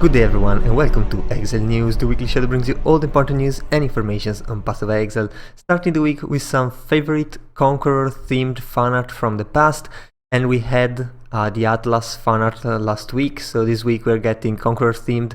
Good day everyone and welcome to Exile News, the weekly show that brings you all the important news and informations on Path of Exile. Starting the week with some favorite Conqueror themed fan art from the past, and we had the Atlas fan art last week, so this week we're getting Conqueror themed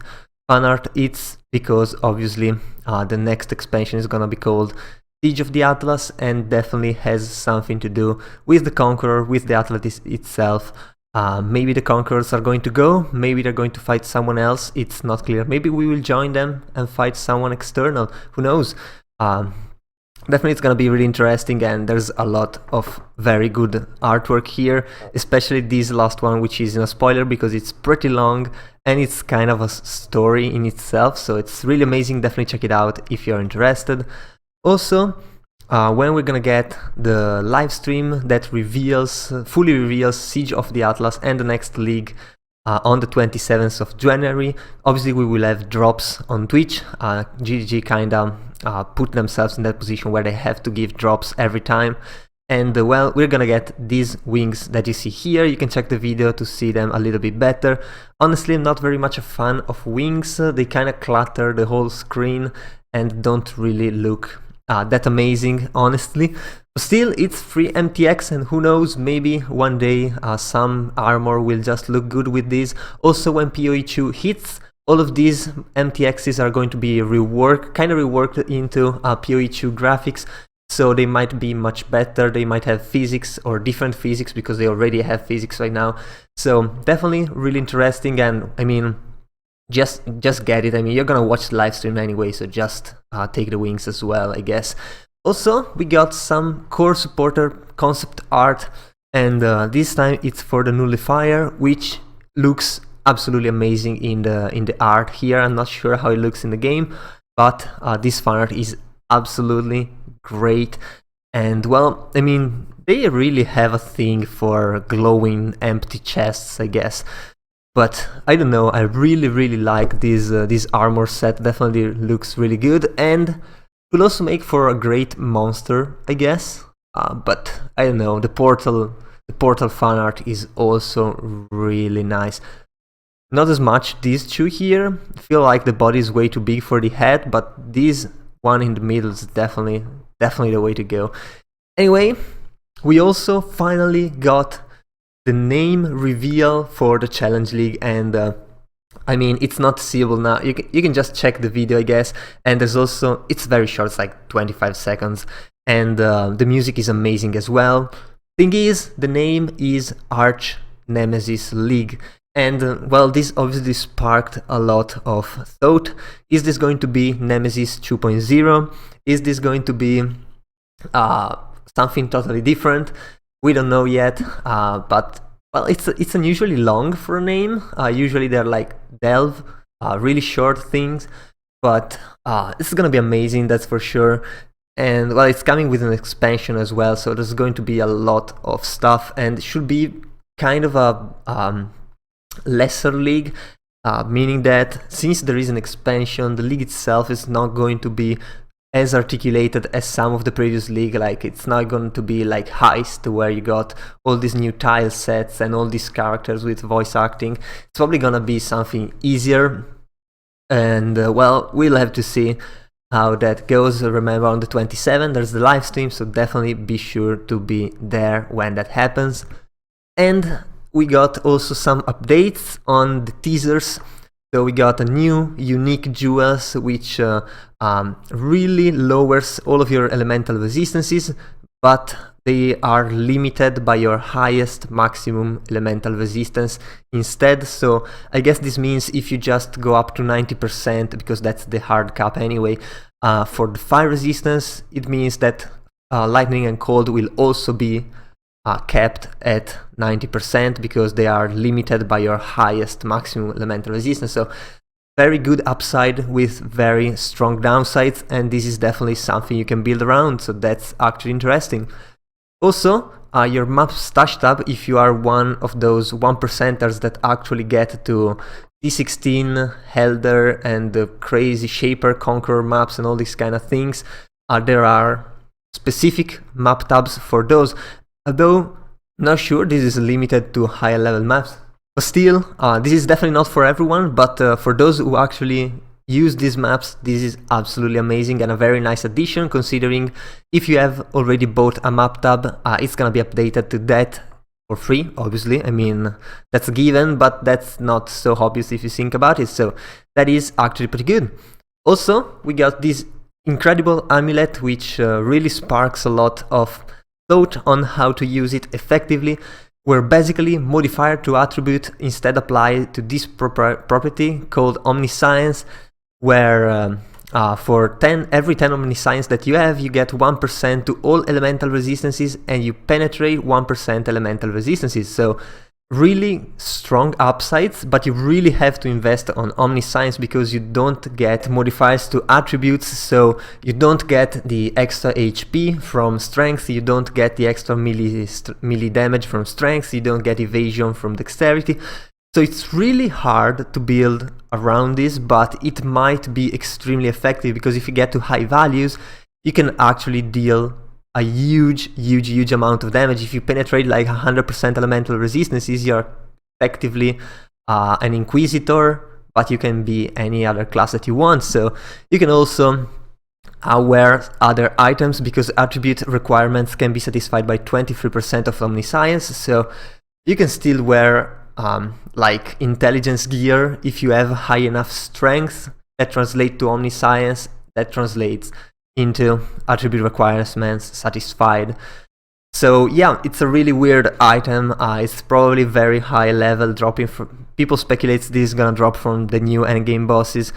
fan art. It's because obviously the next expansion is gonna be called Siege of the Atlas and definitely has something to do with the Conqueror, with the Atlas itself. Maybe the Conquerors are going to go, maybe they're going to fight someone else, it's not clear. Maybe we will join them and fight someone external, who knows. Definitely it's gonna be really interesting, and there's a lot of very good artwork here, especially this last one, which is in a spoiler because it's pretty long and it's kind of a story in itself, so it's really amazing. Definitely check it out if you're interested. Also, when we're gonna get the live stream that fully reveals Siege of the Atlas and the next league on the 27th of January. Obviously we will have drops on Twitch. GGG kinda put themselves in that position where they have to give drops every time. And well, we're gonna get these wings that you see here. You can check the video to see them a little bit better. Honestly, I'm not very much a fan of wings. They kinda clutter the whole screen and don't really look that amazing, honestly. Still, it's free MTX, and who knows, maybe one day some armor will just look good with this. Also, when PoE2 hits, all of these MTXs are going to be reworked into PoE2 graphics, so they might be much better. They might have physics or different physics because they already have physics right now. So definitely really interesting, and I mean, just get it. I mean, you're gonna watch the live stream anyway, so just take the wings as well, I guess. Also, we got some core supporter concept art, and this time it's for the nullifier, which looks absolutely amazing in the art here. I'm not sure how it looks in the game, but this fan art is absolutely great. And well, I mean, they really have a thing for glowing empty chests, I guess. But I don't know, I really like this armor set. Definitely looks really good, and will also make for a great monster, I guess. But I don't know, the portal fan art is also really nice. Not as much these two here. I feel like the body is way too big for the head, but this one in the middle is definitely the way to go. Anyway, we also finally got the name reveal for the Challenge League, and I mean, it's not seeable now. You can just check the video, I guess. And there's also, it's very short, it's like 25 seconds, and the music is amazing as well. Thing is, the name is Archnemesis League, and well, this obviously sparked a lot of thought. Is this going to be Nemesis 2.0? Is this going to be something totally different? We don't know yet, but well, it's unusually long for a name. Usually they're like delve, really short things, but this is gonna be amazing, that's for sure. And well, it's coming with an expansion as well, so there's going to be a lot of stuff, and it should be kind of a lesser league, meaning that since there is an expansion, the league itself is not going to be as articulated as some of the previous league. Like, it's not going to be like Heist, where you got all these new tile sets and all these characters with voice acting. It's probably gonna be something easier, and well, we'll have to see how that goes. Remember, on the 27th there's the live stream, so definitely be sure to be there when that happens. And we got also some updates on the teasers. So we got a new unique jewels, which really lowers all of your elemental resistances, but they are limited by your highest maximum elemental resistance instead. So I guess this means if you just go up to 90%, because that's the hard cap anyway, for the fire resistance, it means that lightning and cold will also be kept at 90% because they are limited by your highest maximum elemental resistance. So very good upside with very strong downsides, and this is definitely something you can build around, so that's actually interesting. Also, your map stash tab, if you are one of those 1%ers that actually get to D16, Helder, and the crazy Shaper, Conqueror maps and all these kind of things, there are specific map tabs for those. Although, not sure this is limited to higher level maps. But still, this is definitely not for everyone, but for those who actually use these maps, this is absolutely amazing and a very nice addition, considering if you have already bought a map tab, it's gonna be updated to that for free, obviously. I mean, that's a given, but that's not so obvious if you think about it, so that is actually pretty good. Also, we got this incredible amulet, which really sparks a lot of thought on how to use it effectively, where basically modifier to attribute instead apply to this property called omniscience, where for every 10 omniscience that you have, you get 1% to all elemental resistances and you penetrate 1% elemental resistances. So really strong upsides, but you really have to invest on omniscience because you don't get modifiers to attributes, so you don't get the extra HP from strength, you don't get the extra melee damage from strength, you don't get evasion from dexterity. So it's really hard to build around this, but it might be extremely effective because if you get to high values, you can actually deal a huge amount of damage. If you penetrate like 100% elemental resistances, you're effectively an Inquisitor, but you can be any other class that you want. So you can also wear other items because attribute requirements can be satisfied by 23% of omniscience. So you can still wear like intelligence gear if you have high enough strength. That translates to omniscience, that translates into attribute requirements satisfied. So yeah, it's a really weird item. It's probably very high level, dropping from, people speculate this is gonna drop from the new endgame bosses,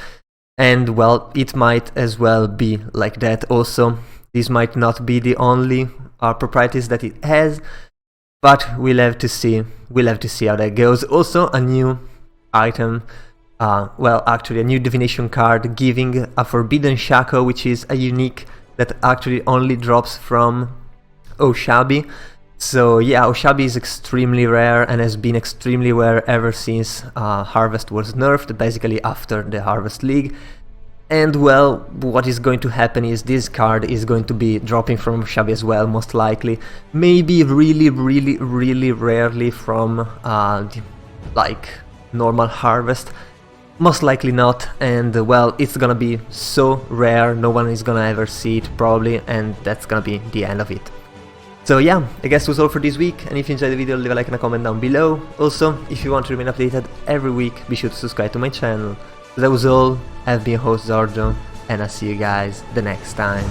and well, it might as well be like that. Also, this might not be the only properties that it has, but we'll have to see how that goes. Also, a new item, well, actually a new divination card giving a forbidden shackle, which is a unique that actually only drops from Oshabi. So yeah, Oshabi is extremely rare and has been extremely rare ever since Harvest was nerfed, basically after the Harvest League. And well, what is going to happen is this card is going to be dropping from Oshabi as well, most likely. Maybe really rarely from like normal Harvest. Most likely not, and well, it's gonna be so rare, no one is gonna ever see it probably, and that's gonna be the end of it. So yeah, I guess that's all for this week, and if you enjoyed the video, leave a like and a comment down below. Also, if you want to remain updated every week, be sure to subscribe to my channel. So that was all, I've been your host Giorgio, and I'll see you guys the next time.